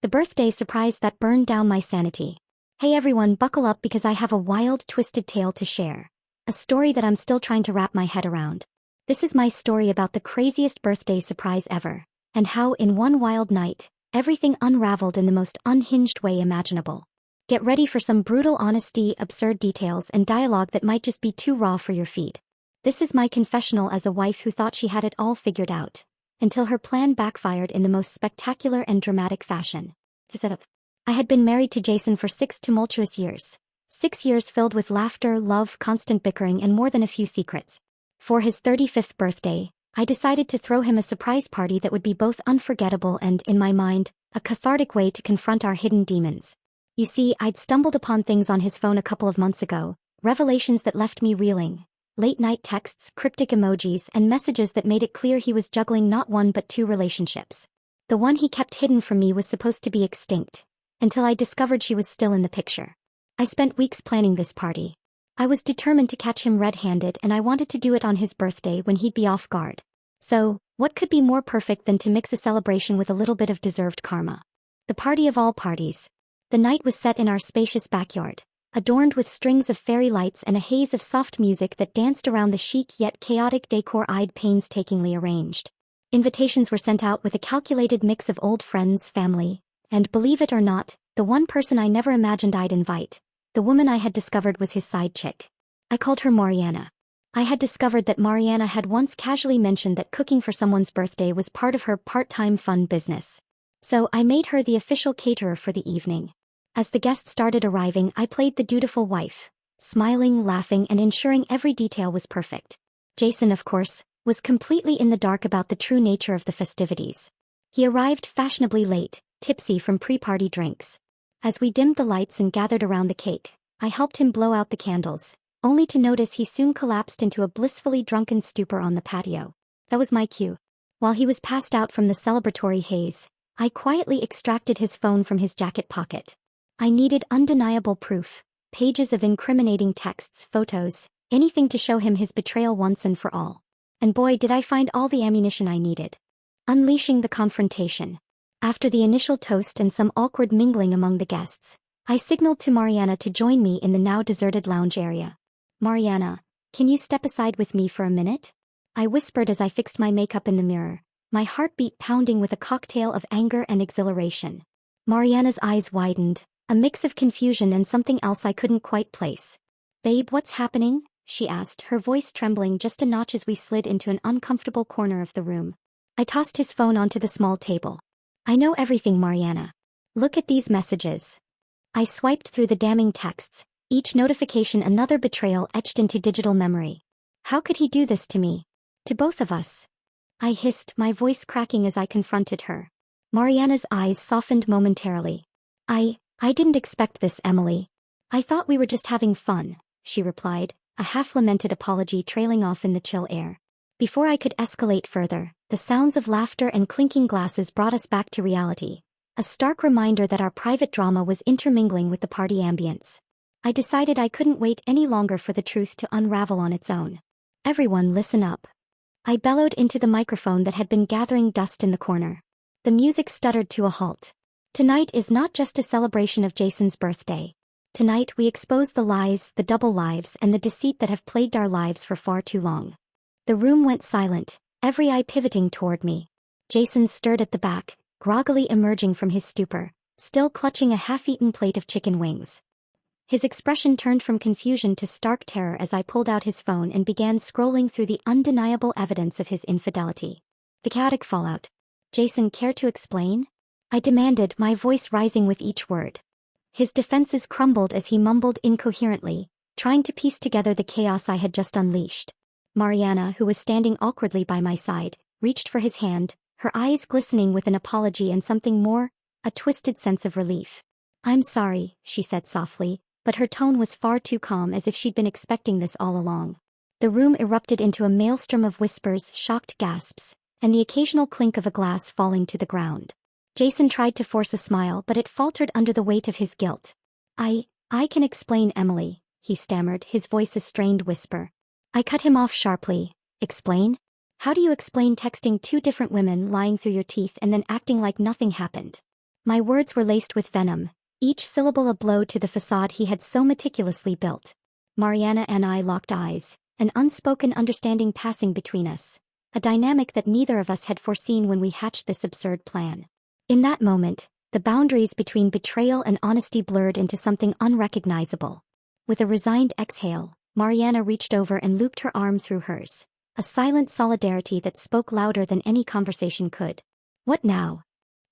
The birthday surprise that burned down my sanity. Hey everyone, buckle up because I have a wild, twisted tale to share. A story that I'm still trying to wrap my head around. This is my story about the craziest birthday surprise ever, and how in one wild night, everything unraveled in the most unhinged way imaginable. Get ready for some brutal honesty, absurd details, and dialogue that might just be too raw for your feed. This is my confessional as a wife who thought she had it all figured out, until her plan backfired in the most spectacular and dramatic fashion. I had been married to Jason for 6 tumultuous years. 6 years filled with laughter, love, constant bickering, and more than a few secrets. For his 35th birthday, I decided to throw him a surprise party that would be both unforgettable and, in my mind, a cathartic way to confront our hidden demons. You see, I'd stumbled upon things on his phone a couple of months ago, revelations that left me reeling. Late-night texts, cryptic emojis, and messages that made it clear he was juggling not one but 2 relationships. The one he kept hidden from me was supposed to be extinct, until I discovered she was still in the picture. I spent weeks planning this party. I was determined to catch him red-handed, and I wanted to do it on his birthday when he'd be off guard. So, what could be more perfect than to mix a celebration with a little bit of deserved karma? The party of all parties. The night was set in our spacious backyard, adorned with strings of fairy lights and a haze of soft music that danced around the chic yet chaotic decor I'd painstakingly arranged. Invitations were sent out with a calculated mix of old friends, family, and believe it or not, the one person I never imagined I'd invite, the woman I had discovered was his side chick. I called her Mariana. I had discovered that Mariana had once casually mentioned that cooking for someone's birthday was part of her part-time fun business. So I made her the official caterer for the evening. As the guests started arriving, I played the dutiful wife, smiling, laughing, and ensuring every detail was perfect. Jason, of course, was completely in the dark about the true nature of the festivities. He arrived fashionably late, tipsy from pre-party drinks. As we dimmed the lights and gathered around the cake, I helped him blow out the candles, only to notice he soon collapsed into a blissfully drunken stupor on the patio. That was my cue. While he was passed out from the celebratory haze, I quietly extracted his phone from his jacket pocket. I needed undeniable proof, pages of incriminating texts, photos, anything to show him his betrayal once and for all. And boy, did I find all the ammunition I needed. Unleashing the confrontation. After the initial toast and some awkward mingling among the guests, I signaled to Mariana to join me in the now deserted lounge area. Mariana, can you step aside with me for a minute? I whispered as I fixed my makeup in the mirror, my heartbeat pounding with a cocktail of anger and exhilaration. Mariana's eyes widened, a mix of confusion and something else I couldn't quite place. Babe, what's happening? She asked, her voice trembling just a notch as we slid into an uncomfortable corner of the room. I tossed his phone onto the small table. I know everything, Mariana. Look at these messages. I swiped through the damning texts, each notification another betrayal etched into digital memory. How could he do this to me? To both of us? I hissed, my voice cracking as I confronted her. Mariana's eyes softened momentarily. I didn't expect this, Emily. I thought we were just having fun, she replied, a half-lamented apology trailing off in the chill air. Before I could escalate further, the sounds of laughter and clinking glasses brought us back to reality, a stark reminder that our private drama was intermingling with the party ambience. I decided I couldn't wait any longer for the truth to unravel on its own. Everyone, listen up. I bellowed into the microphone that had been gathering dust in the corner. The music stuttered to a halt. Tonight is not just a celebration of Jason's birthday. Tonight we expose the lies, the double lives, and the deceit that have plagued our lives for far too long. The room went silent, every eye pivoting toward me. Jason stirred at the back, groggily emerging from his stupor, still clutching a half-eaten plate of chicken wings. His expression turned from confusion to stark terror as I pulled out his phone and began scrolling through the undeniable evidence of his infidelity. The chaotic fallout. Jason, care to explain? I demanded, my voice rising with each word. His defenses crumbled as he mumbled incoherently, trying to piece together the chaos I had just unleashed. Mariana, who was standing awkwardly by my side, reached for his hand, her eyes glistening with an apology and something more, a twisted sense of relief. I'm sorry, she said softly, but her tone was far too calm, as if she'd been expecting this all along. The room erupted into a maelstrom of whispers, shocked gasps, and the occasional clink of a glass falling to the ground. Jason tried to force a smile, but it faltered under the weight of his guilt. I can explain, Emily, he stammered, his voice a strained whisper. I cut him off sharply. Explain? How do you explain texting 2 different women, lying through your teeth, and then acting like nothing happened? My words were laced with venom, each syllable a blow to the facade he had so meticulously built. Mariana and I locked eyes, an unspoken understanding passing between us, a dynamic that neither of us had foreseen when we hatched this absurd plan. In that moment, the boundaries between betrayal and honesty blurred into something unrecognizable. With a resigned exhale, Mariana reached over and looped her arm through hers, a silent solidarity that spoke louder than any conversation could. "What now?"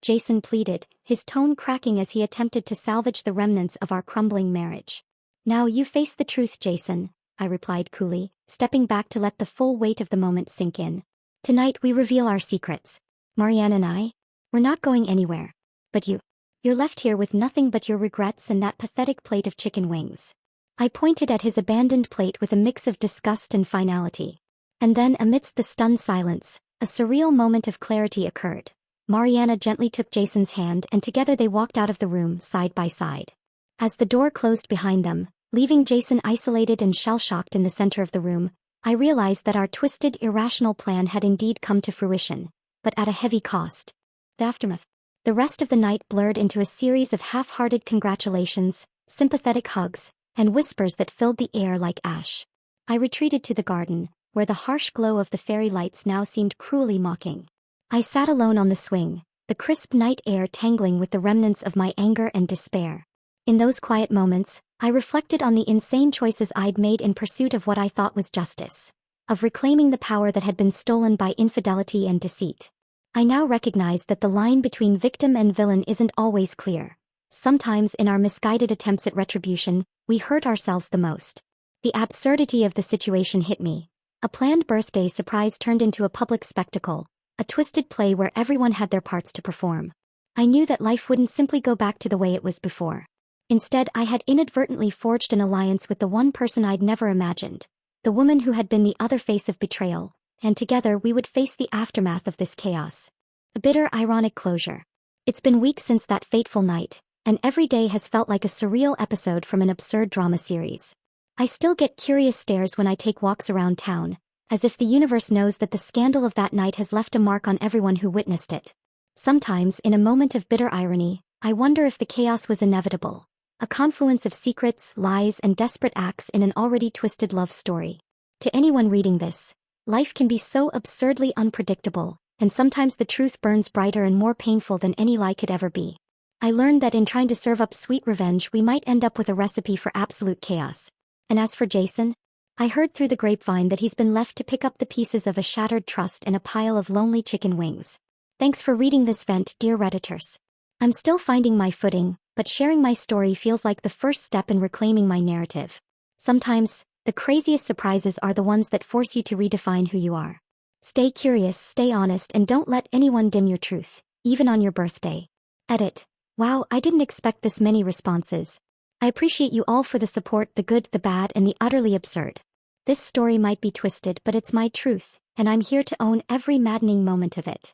Jason pleaded, his tone cracking as he attempted to salvage the remnants of our crumbling marriage. "Now you face the truth, Jason," I replied coolly, stepping back to let the full weight of the moment sink in. "Tonight we reveal our secrets. Mariana and I, we're not going anywhere. But you're left here with nothing but your regrets and that pathetic plate of chicken wings." I pointed at his abandoned plate with a mix of disgust and finality. And then, amidst the stunned silence, a surreal moment of clarity occurred. Mariana gently took Jason's hand and together they walked out of the room side by side. As the door closed behind them, leaving Jason isolated and shell-shocked in the center of the room, I realized that our twisted, irrational plan had indeed come to fruition, but at a heavy cost. The aftermath. The rest of the night blurred into a series of half-hearted congratulations, sympathetic hugs, and whispers that filled the air like ash. I retreated to the garden, where the harsh glow of the fairy lights now seemed cruelly mocking. I sat alone on the swing, the crisp night air tangling with the remnants of my anger and despair. In those quiet moments, I reflected on the insane choices I'd made in pursuit of what I thought was justice, of reclaiming the power that had been stolen by infidelity and deceit. I now recognized that the line between victim and villain isn't always clear. Sometimes in our misguided attempts at retribution, we hurt ourselves the most. The absurdity of the situation hit me. A planned birthday surprise turned into a public spectacle, a twisted play where everyone had their parts to perform. I knew that life wouldn't simply go back to the way it was before. Instead, I had inadvertently forged an alliance with the one person I'd never imagined, the woman who had been the other face of betrayal, and together we would face the aftermath of this chaos. A bitter, ironic closure. It's been weeks since that fateful night, and every day has felt like a surreal episode from an absurd drama series. I still get curious stares when I take walks around town, as if the universe knows that the scandal of that night has left a mark on everyone who witnessed it. Sometimes, in a moment of bitter irony, I wonder if the chaos was inevitable, a confluence of secrets, lies, and desperate acts in an already twisted love story. To anyone reading this, life can be so absurdly unpredictable, and sometimes the truth burns brighter and more painful than any lie could ever be. I learned that in trying to serve up sweet revenge we might end up with a recipe for absolute chaos. And as for Jason, I heard through the grapevine that he's been left to pick up the pieces of a shattered trust in a pile of lonely chicken wings. Thanks for reading this vent, dear Redditors. I'm still finding my footing, but sharing my story feels like the first step in reclaiming my narrative. Sometimes, the craziest surprises are the ones that force you to redefine who you are. Stay curious, stay honest, and don't let anyone dim your truth, even on your birthday. Edit. Wow, I didn't expect this many responses. I appreciate you all for the support, the good, the bad, and the utterly absurd. This story might be twisted, but it's my truth, and I'm here to own every maddening moment of it.